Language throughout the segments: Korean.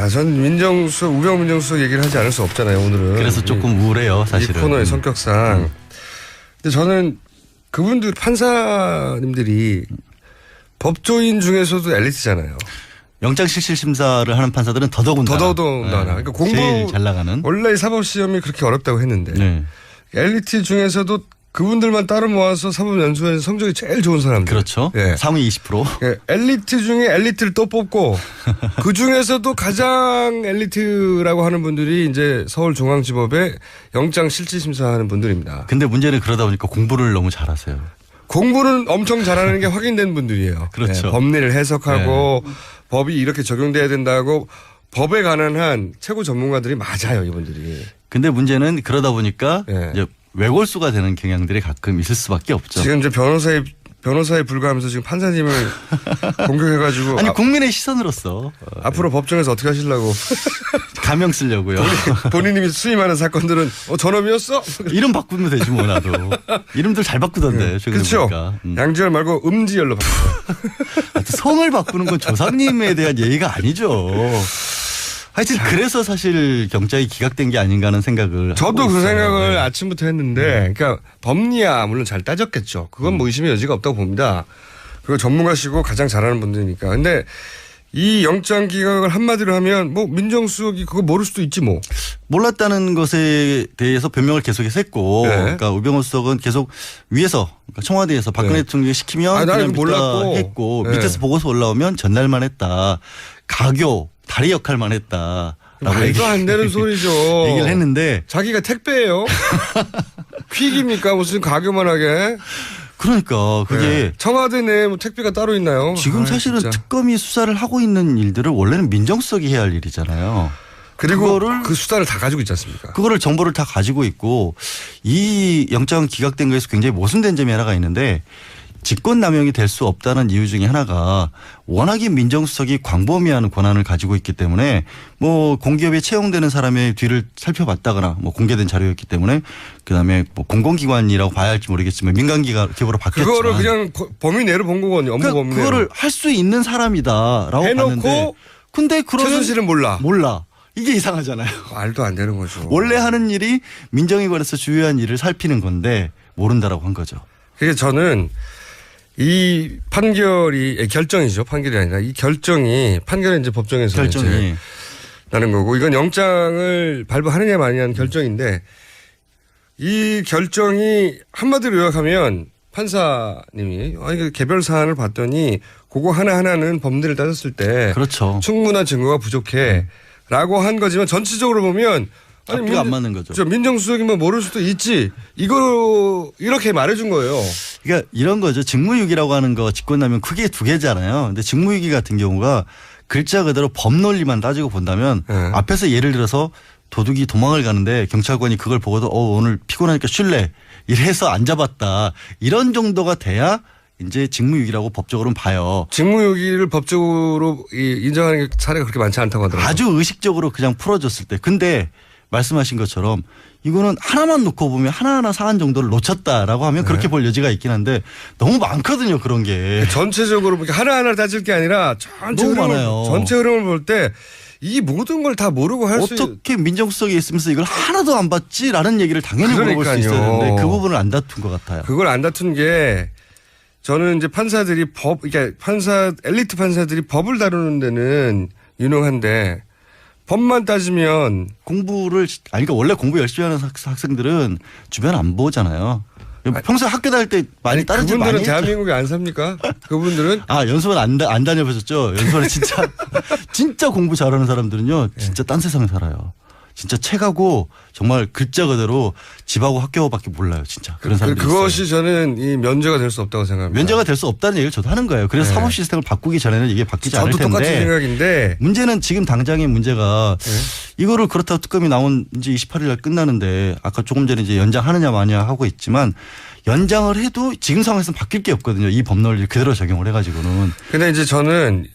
전 민정수석, 우병우 민정수석 얘기를 하지 않을 수 없잖아요, 오늘은. 그래서 조금 우울해요, 사실은. 이 코너의 성격상. 근데 저는 그분들 판사님들이 법조인 중에서도 엘리트잖아요. 영장실질심사를 하는 판사들은 더더군다나. 그러니까 공부 제일 잘 나가는. 원래 사법시험이 그렇게 어렵다고 했는데 네. 엘리트 중에서도 그분들만 따로 모아서 사법연수원에서 성적이 제일 좋은 사람들. 그렇죠. 예. 상위 20%. 예. 엘리트 중에 엘리트를 또 뽑고 그 중에서도 가장 엘리트라고 하는 분들이 이제 서울중앙지법에 영장실질심사하는 분들입니다. 근데 문제는 그러다 보니까 공부를 너무 잘하세요. 공부는 엄청 잘하는 게 확인된 분들이에요. 그렇죠. 네, 법리를 해석하고 법이 이렇게 적용돼야 된다고 법에 관한 한 최고 전문가들이 맞아요, 이분들이. 근데 문제는 그러다 보니까 네. 이제 외골수가 되는 경향들이 가끔 있을 수밖에 없죠. 지금 이제 변호사에 불과하면서 지금 판사님을 공격해가지고. 아니 국민의 시선으로서 앞으로 법정에서 어떻게 하시려고. 가명 쓰려고요. 본인이 수임하는 사건들은 전업이었어? 이름 바꾸면 되지 뭐 나도. 이름들 잘 바꾸던데. 그렇죠. 양지열 말고 음지열로 바꾸고. 성을 바꾸는 건 조상님에 대한 예의가 아니죠. 하여튼 그래서 사실 경찰이 기각된 게 아닌가 하는 생각을 저도 하고 그 있어요. 생각을 아침부터 했는데 그러니까 법리야 물론 잘 따졌겠죠. 그건 뭐 의심의 여지가 없다고 봅니다. 그리고 전문가시고 가장 잘하는 분들이니까. 근데 이 영장 기각을 한마디로 하면 뭐 민정수석이 그거 모를 수도 있지 뭐. 몰랐다는 것에 대해서 변명을 계속해서 했고 그러니까 우병우 수석은 계속 위에서 그러니까 청와대에서 박근혜 대통령이 시키면 그냥 몰랐고 했고 밑에서 보고서 올라오면 전날만 했다. 가교 다리 역할만 했다. 말도 안 되는 소리죠. 얘기를 했는데 자기가 택배예요. 퀵입니까 무슨 가교만 하게. 그러니까 그게 청와대 내에 뭐 택배가 따로 있나요? 지금 사실은 진짜. 특검이 수사를 하고 있는 일들을 원래는 민정수석이 해야 할 일이잖아요. 그리고 그 수단을 다 가지고 있지 않습니까? 그거를 정보를 다 가지고 있고 이 영장 기각된 거에서 굉장히 모순된 점이 하나가 있는데 직권남용이 될 수 없다는 이유 중에 하나가 워낙에 민정수석이 광범위한 권한을 가지고 있기 때문에 뭐 공기업에 채용되는 사람의 뒤를 살펴봤다거나 뭐 공개된 자료였기 때문에 그다음에 뭐 공공기관이라고 봐야 할지 모르겠지만 민간기업으로 바뀌었지만 그거를 그냥 범위 내로 본 거거든요. 업무 범위 내로. 그거를 할 수 있는 사람이다라고 해놓고 봤는데 근데 그러면 최순실은 몰라. 이게 이상하잖아요. 말도 안 되는 거죠. 원래 하는 일이 민정에 관해서 주요한 일을 살피는 건데 모른다라고 한 거죠. 그게 저는 이 판결이 결정이죠. 판결이 아니라 이 결정이 판결은 이제 법정에서 결정이 나는 거고 이건 영장을 발부하느냐 마느냐는 결정인데 이 결정이 한마디로 요약하면 판사님이 개별 사안을 봤더니 그거 하나하나는 법리를 따졌을 때 그렇죠. 충분한 증거가 부족해라고 한 거지만 전체적으로 보면 앞뒤가 안 맞는 거죠. 민정수석이면 모를 수도 있지. 이거 이렇게 말해준 거예요. 그러니까 이런 거죠. 직무유기라고 하는 거 직권남용 크게 두 개잖아요. 근데 직무유기 같은 경우가 글자 그대로 법논리만 따지고 본다면 앞에서 예를 들어서 도둑이 도망을 가는데 경찰관이 그걸 보고도 오늘 피곤하니까 쉴래 이래서 안 잡았다. 이런 정도가 돼야 이제 직무유기라고 법적으로는 봐요. 직무유기를 법적으로 인정하는 게 사례가 그렇게 많지 않다고 하더라고요. 아주 의식적으로 그냥 풀어줬을 때. 근데 말씀하신 것처럼 이거는 하나만 놓고 보면 하나하나 사안 정도를 놓쳤다라고 하면 그렇게 볼 여지가 있긴 한데 너무 많거든요. 그런 게. 전체적으로 하나하나 따질 게 아니라 너무 많아요. 전체 흐름을 볼 때 이 모든 걸 다 모르고 할 수 어떻게 민정수석이 있으면서 이걸 하나도 안 봤지라는 얘기를 당연히 물어볼 수 있어야 되는데 그 부분을 안 다툰 것 같아요. 그걸 안 다툰 게 저는 이제 판사들이 그러니까 엘리트 판사들이 법을 다루는 데는 유능한데 법만 따지면 그러니까 원래 공부 열심히 하는 학생들은 주변 안 보잖아요. 평소에 학교 다닐 때 많이 따르지 많이 그분들은 대한민국에 안 삽니까? 그분들은 연수원 안 다녀보셨죠? 연수원에 진짜 공부 잘하는 사람들은요. 진짜 딴 세상에 살아요. 진짜 책하고 정말 글자 그대로 집하고 학교밖에 몰라요. 진짜 그런 사람들이 그것이 있어요. 저는 이 면제가 될 수 없다고 생각합니다. 면제가 될 수 없다는 얘기를 저도 하는 거예요. 그래서 사법 시스템을 바꾸기 전에는 이게 바뀌지 않을 텐데. 저도 똑같은 생각인데. 문제는 지금 당장의 문제가 이거를 그렇다고 특검이 나온 이제 28일 날 끝나는데 아까 조금 전에 이제 연장하느냐 마냐 하고 있지만 연장을 해도 지금 상황에서는 바뀔 게 없거든요. 이 법논리를 그대로 적용을 해가지고는. 근데 이제 저는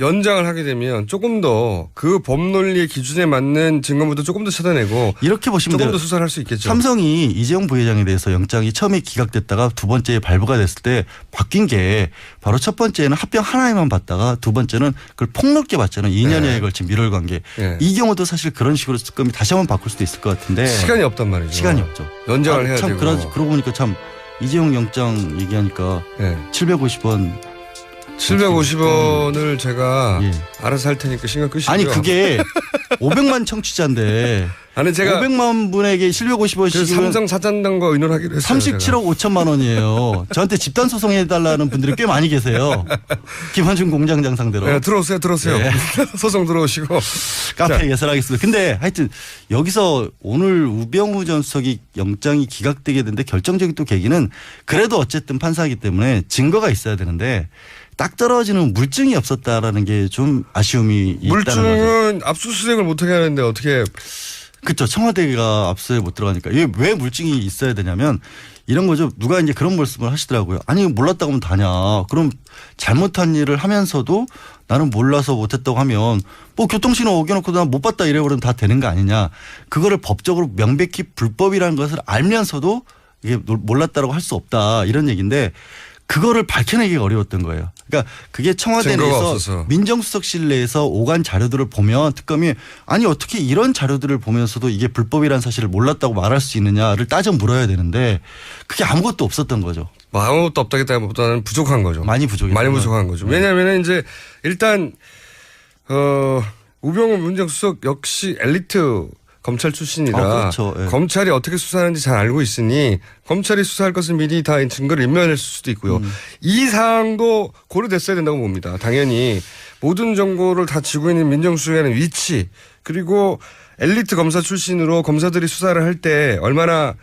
연장을 하게 되면 조금 더 그 법논리의 기준에 맞는 증거물도 조금 더 찾아내고 이렇게 보시면 조금 돼요. 더 수사를 할 수 있겠죠. 삼성이 이재용 부회장에 대해서 영장이 처음에 기각됐다가 두 번째에 발부가 됐을 때 바뀐 게 바로 첫 번째는 합병 하나에만 받다가 두 번째는 그걸 폭넓게 받잖아요. 2년여에 걸친 밀월 관계. 네. 이 경우도 사실 그런 식으로 특검이 다시 한번 바꿀 수도 있을 것 같은데 시간이 없단 말이죠. 시간이 없죠. 연장을 해야 참 되고. 그러고 보니까 참 이재용 영장 얘기하니까 네. 750원 750원을 제가 예. 알아서 할 테니까 신경 끄시고요. 아니 그게 500만 청취자인데 아니 제가 500만 분에게 750원씩이면 그 삼성 사장단과 의논하기로 했어요. 37억 5천만 원이에요. 저한테 집단 소송해달라는 분들이 꽤 많이 계세요. 김한중 공장장 상대로. 네, 들어오세요. 네. 소송 들어오시고. 카페 예설하겠습니다. 근데 하여튼 여기서 오늘 우병우 전 수석이 영장이 기각되게 된데 결정적인 또 계기는 그래도 어쨌든 판사이기 때문에 증거가 있어야 되는데 딱 떨어지는 물증이 없었다라는 게 좀 아쉬움이 있다는 거죠. 물증은 압수수색을 못하게 하는데 어떻게. 그렇죠. 청와대가 압수에 못 들어가니까. 이게 왜 물증이 있어야 되냐면 이런 거죠. 누가 이제 그런 말씀을 하시더라고요. 아니 몰랐다고 하면 다냐. 그럼 잘못한 일을 하면서도 나는 몰라서 못했다고 하면 뭐 교통신호 어겨놓고 난 못 봤다 이래버리면 다 되는 거 아니냐. 그거를 법적으로 명백히 불법이라는 것을 알면서도 이게 몰랐다라고 할 수 없다 이런 얘기인데 그거를 밝혀내기가 어려웠던 거예요. 그러니까 그게 청와대 증거가 내에서 없어서. 민정수석실 내에서 오간 자료들을 보면 특검이 아니 어떻게 이런 자료들을 보면서도 이게 불법이라는 사실을 몰랐다고 말할 수 있느냐를 따져 물어야 되는데 그게 아무것도 없었던 거죠. 뭐 아무것도 없다기보다는 부족한 거죠. 많이 부족했어요. 많이 부족한 거죠. 왜냐하면 이제 일단 우병우 민정수석 역시 엘리트 검찰 출신이라 그렇죠. 예. 검찰이 어떻게 수사하는지 잘 알고 있으니 검찰이 수사할 것을 미리 다 증거를 인멸했을 수도 있고요. 이 사항도 고려됐어야 된다고 봅니다. 당연히 모든 정보를 다 쥐고 있는 민정수석의 위치 그리고 엘리트 검사 출신으로 검사들이 수사를 할 때 얼마나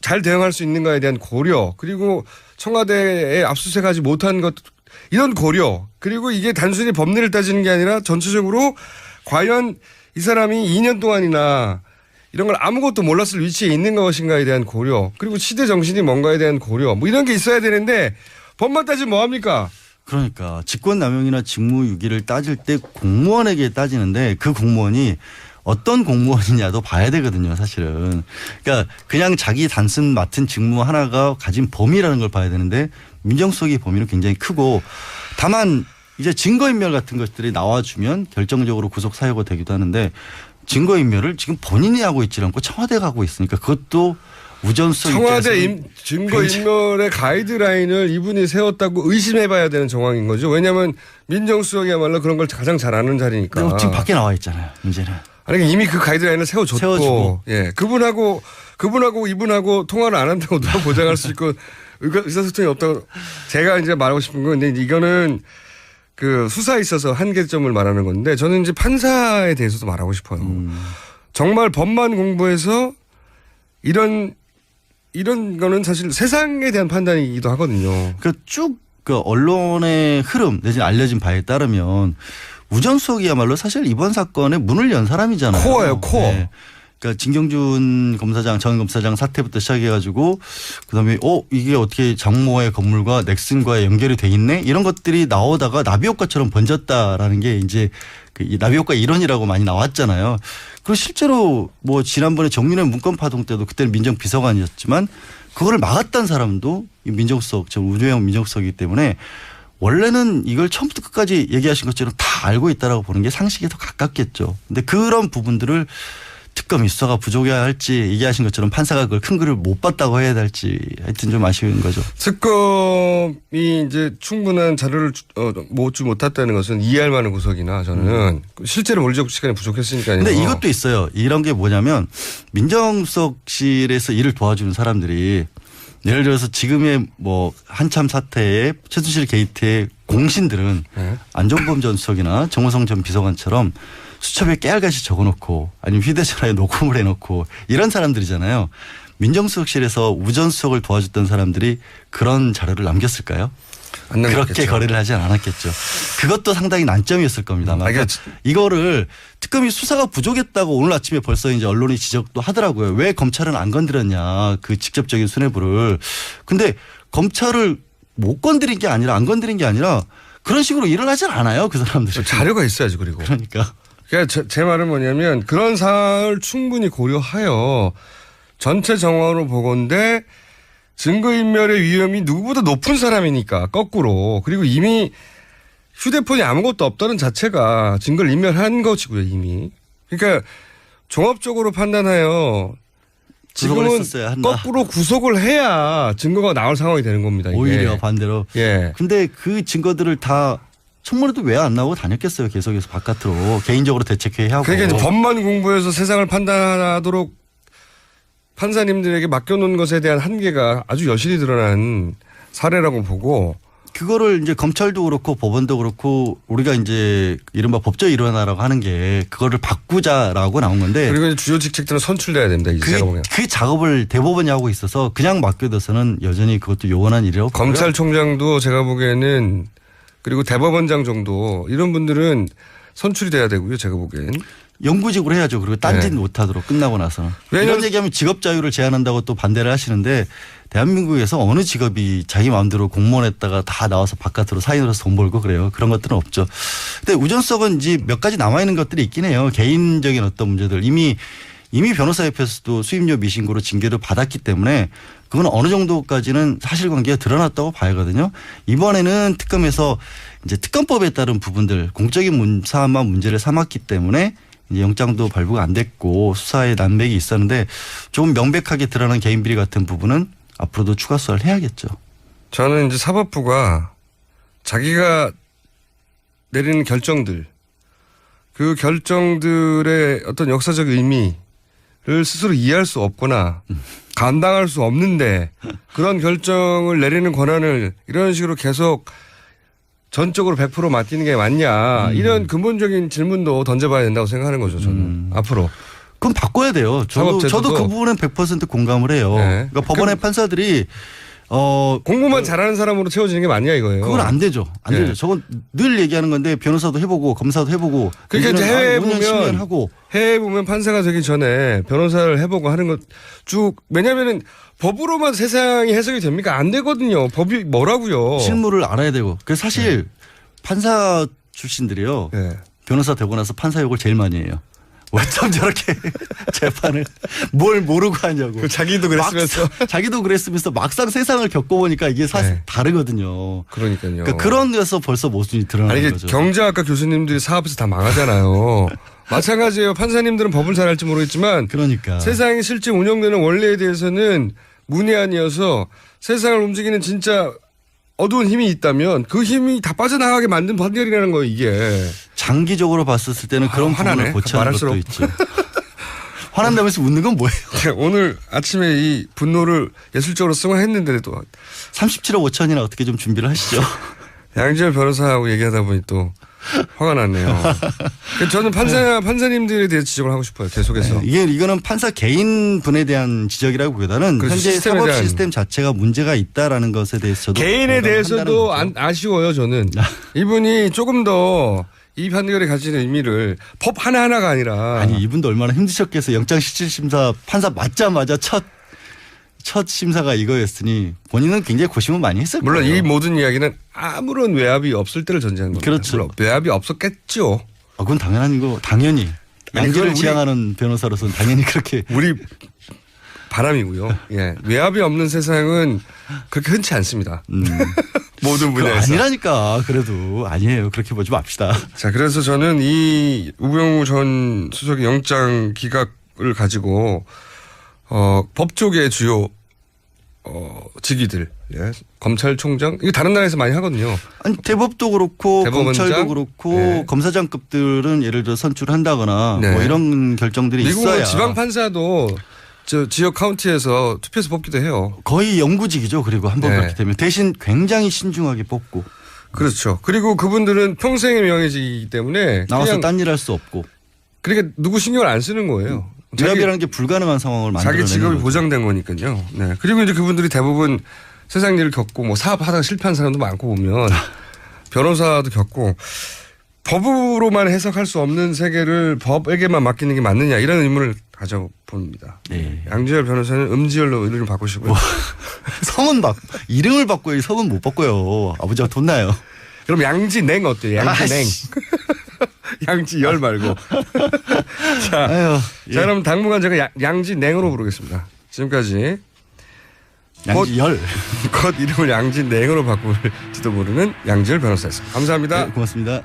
잘 대응할 수 있는가에 대한 고려 그리고 청와대에 압수수색하지 못한 것 이런 고려 그리고 이게 단순히 법리를 따지는 게 아니라 전체적으로 과연 이 사람이 2년 동안이나 이런 걸 아무것도 몰랐을 위치에 있는 것인가에 대한 고려 그리고 시대 정신이 뭔가에 대한 고려 뭐 이런 게 있어야 되는데 법만 따지면 뭐합니까? 그러니까 직권남용이나 직무유기를 따질 때 공무원에게 따지는데 그 공무원이 어떤 공무원이냐도 봐야 되거든요 사실은. 그러니까 그냥 자기 단순 맡은 직무 하나가 가진 범위라는 걸 봐야 되는데 민정수석의 범위는 굉장히 크고 다만 이제 증거인멸 같은 것들이 나와주면 결정적으로 구속 사유가 되기도 하는데 증거인멸을 지금 본인이 하고 있지 않고 청와대가 하고 있으니까 그것도 우전수석 청와대 증거인멸의 가이드라인을 이분이 세웠다고 의심해봐야 되는 정황인 거죠. 왜냐하면 민정수석이야말로 그런 걸 가장 잘 아는 자리니까. 지금 밖에 나와 있잖아요 문제는. 아니 이미 그 가이드라인을 세워주고 예 그분하고 이분하고 통화를 안 한다고 누가 보장할 수 있고 의사소통이 없다고 제가 이제 말하고 싶은 건 근데 이거는 그 수사에 있어서 한계점을 말하는 건데 저는 이제 판사에 대해서도 말하고 싶어요. 정말 법만 공부해서 이런 거는 사실 세상에 대한 판단이기도 하거든요. 쭉 그 언론의 흐름 내지는 알려진 바에 따르면 우전수석이야말로 사실 이번 사건에 문을 연 사람이잖아요. 코어예요, 코어. 네. 그러니까 진경준 검사장, 전 검사장 사태부터 시작해가지고 그다음에 이게 어떻게 정모의 건물과 넥슨과의 연결이 돼 있네 이런 것들이 나오다가 나비 효과처럼 번졌다라는 게 이제 그 나비 효과 이론이라고 많이 나왔잖아요. 그리고 실제로 뭐 지난번에 정윤회 문건 파동 때도 그때는 민정비서관이었지만 그거를 막았던 사람도 이 민정수석, 저 우병우 민정수석이기 때문에 원래는 이걸 처음부터 끝까지 얘기하신 것처럼 다 알고 있다라고 보는 게 상식에 더 가깝겠죠. 근데 그런 부분들을 특검이 수사가 부족해야 할지 얘기하신 것처럼 판사가 그걸 큰 글을 못 봤다고 해야 할지 하여튼 좀 아쉬운 거죠. 특검이 이제 충분한 자료를 모으지 못했다는 것은 이해할 만한 구석이나 저는 실제로 물리적 시간이 부족했으니까요. 근데 이것도 있어요. 이런 게 뭐냐면 민정수석실에서 일을 도와주는 사람들이 예를 들어서 지금의 뭐 한참 사태의 최순실 게이트의 공신들은 안종범 전 수석이나 정호성 전 비서관처럼 수첩에 깨알같이 적어놓고 아니면 휴대전화에 녹음을 해놓고 이런 사람들이잖아요. 민정수석실에서 우전 수석을 도와줬던 사람들이 그런 자료를 남겼을까요? 안 남겼겠죠. 그렇게 거래를 하지 않았겠죠. 그것도 상당히 난점이었을 겁니다. 그러니까 이거를 특검이 수사가 부족했다고 오늘 아침에 벌써 이제 언론이 지적도 하더라고요. 왜 검찰은 안 건드렸냐 그 직접적인 수뇌부를. 근데 검찰을 못 건드린 게 아니라 안 건드린 게 아니라 그런 식으로 일을 하진 않아요. 그 사람들이. 자료가 있어야지 그리고. 그러니까. 그러니까 제 말은 뭐냐면 그런 사안을 충분히 고려하여 전체 정황으로 보건대 증거인멸의 위험이 누구보다 높은 사람이니까 거꾸로. 그리고 이미 휴대폰이 아무것도 없다는 자체가 증거를 인멸한 것이고요 이미. 그러니까 종합적으로 판단하여 지금은 거꾸로 구속을 해야 증거가 나올 상황이 되는 겁니다. 이게. 오히려 반대로. 예. 근데 그 증거들을 다 청문회도 왜 안 나오고 다녔겠어요. 계속해서 바깥으로. 개인적으로 대책회의하고. 그러니까 이제 법만 공부해서 세상을 판단하도록 판사님들에게 맡겨놓은 것에 대한 한계가 아주 여실히 드러난 사례라고 보고. 그거를 이제 검찰도 그렇고 법원도 그렇고 우리가 이제 이른바 법조 일원화라고 하는 게 그거를 바꾸자라고 나온 건데. 그리고 이제 주요 직책들은 선출돼야 됩니다. 이제 제가 보면. 그 작업을 대법원이 하고 있어서 그냥 맡겨둬서는 여전히 그것도 요원한 일이라고. 검찰총장도 제가 보기에는 그리고 대법원장 정도 이런 분들은 선출이 돼야 되고요. 제가 보기엔. 영구직으로 해야죠. 그리고 딴짓 못하도록 끝나고 나서. 이런 얘기하면 직업 자유를 제한한다고 또 반대를 하시는데 대한민국에서 어느 직업이 자기 마음대로 공무원했다가 다 나와서 바깥으로 사인으로서 돈 벌고 그래요. 그런 것들은 없죠. 근데 우전석은 이제 몇 가지 남아있는 것들이 있긴 해요. 개인적인 어떤 문제들. 이미 변호사협회에서도 수임료 미신고로 징계를 받았기 때문에 그건 어느 정도까지는 사실관계가 드러났다고 봐야거든요. 이번에는 특검에서 이제 특검법에 따른 부분들 공적인 사안만 문제를 삼았기 때문에 이제 영장도 발부가 안 됐고 수사에 난맥이 있었는데 조금 명백하게 드러난 개인 비리 같은 부분은 앞으로도 추가 수사를 해야겠죠. 저는 이제 사법부가 자기가 내리는 결정들 그 결정들의 어떤 역사적 의미를 스스로 이해할 수 없거나 감당할 수 없는데 그런 결정을 내리는 권한을 이런 식으로 계속 전적으로 100% 맡기는 게 맞냐 이런 근본적인 질문도 던져봐야 된다고 생각하는 거죠. 저는 앞으로. 그럼 바꿔야 돼요. 저도 그 부분은 100% 공감을 해요. 네. 그러니까 법원의 판사들이 공부만 잘하는 사람으로 채워지는 게 맞냐 이거예요. 그건 안 되죠. 안 네. 되죠. 저건 늘 얘기하는 건데 변호사도 해보고 검사도 해보고. 그러니까 이제 해외에 보면 판사가 되기 전에 변호사를 해보고 하는 것 쭉 왜냐하면은 법으로만 세상이 해석이 됩니까? 안 되거든요. 법이 뭐라고요. 실무를 알아야 되고. 그래서 사실 판사 출신들이요. 네. 변호사 되고 나서 판사 욕을 제일 많이 해요. 어쩜 저렇게 재판을 뭘 모르고 하냐고. 자기도 그랬으면서. 자기도 그랬으면서 막상 세상을 겪어보니까 이게 사실 네. 다르거든요. 그러니까요. 그러니까 그런 데서 벌써 모순이 드러나는 아니, 거죠. 경제학과 교수님들이 사업에서 다 망하잖아요. 마찬가지예요. 판사님들은 법을 잘 알지 모르겠지만 그러니까. 세상이 실제 운영되는 원리에 대해서는 문외한이어서 세상을 움직이는 진짜 어두운 힘이 있다면 그 힘이 다 빠져나가게 만든 판결이라는 거예요. 이게. 장기적으로 봤을 때는 그런 부분을 고치는 것도 있죠. 화난다면서 웃는 건 뭐예요? 오늘 아침에 이 분노를 예술적으로 승화했는데도 37억 5천이나 어떻게 좀 준비를 하시죠. 양지열 변호사하고 얘기하다 보니 또 화가 났네요. 저는 판사님들에 대해 지적을 하고 싶어요. 계속해서. 네, 이거는 판사 개인 분에 대한 지적이라기보다는 현재 사법 시스템 자체가 문제가 있다라는 것에 대해서 저도 개인에 대해서도 아쉬워요. 저는 이분이 조금 더 이 판결이 가지는 의미를 법 하나하나가 아니라 아니 이분도 얼마나 힘드셨겠어요. 영장실질심사 판사 맞자마자 첫 심사가 이거였으니 본인은 굉장히 고심을 많이 했을 물론 거예요. 이 모든 이야기는 아무런 외압이 없을 때를 전제하는 겁니다. 그렇죠. 물론 외압이 없었겠죠. 그건 당연한 거 당연히. 양지를 지향하는 변호사로서는 당연히 그렇게. 우리 바람이고요. 예. 외압이 없는 세상은 그렇게 흔치 않습니다. 모든 분야에서. 아니라니까. 그래도 아니에요. 그렇게 보지 맙시다. 자, 그래서 저는 이 우병우 전 수석의 영장 기각을 가지고 법조계 주요 직위들, 예. 검찰총장, 이거 다른 나라에서 많이 하거든요. 아니 대법도 그렇고 대법원장? 검찰도 그렇고 네. 검사장급들은 예를 들어 선출한다거나 네. 뭐 이런 결정들이 미국은 있어야. 지방 판사도 저 지역 카운티에서 투표해서 뽑기도 해요. 거의 영구직이죠. 그리고 한번 네. 그렇게 되면 대신 굉장히 신중하게 뽑고 그렇죠. 그리고 그분들은 평생의 명예직이기 때문에 나와서 그냥 딴 일 할 수 없고. 그러니까 누구 신경을 안 쓰는 거예요. 외압이라는 게 불가능한 상황을 만들어내는 자기 직업이 거죠. 보장된 거니까요. 네. 그리고 이제 그분들이 대부분 세상 일을 겪고 뭐 사업하다가 실패한 사람도 많고 보면 변호사도 겪고 법으로만 해석할 수 없는 세계를 법에게만 맡기는 게 맞느냐 이런 의문을 가져봅니다. 네. 양지열 변호사는 음지열로 이름을 바꾸시고요. 성은 이름을 바꿔요. 성은 못 바꿔요. 아버지가 돈 나요. 그럼 양진냉 어때요? 양진냉. 아이씨. 양지열 말고. 자, 아유, 예. 자, 그럼 당분간 제가 양진냉으로 부르겠습니다. 지금까지 양지열. 곧 이름을 양진냉으로 바꿀지도 모르는 양지열 변호사였습니다. 감사합니다. 네, 고맙습니다.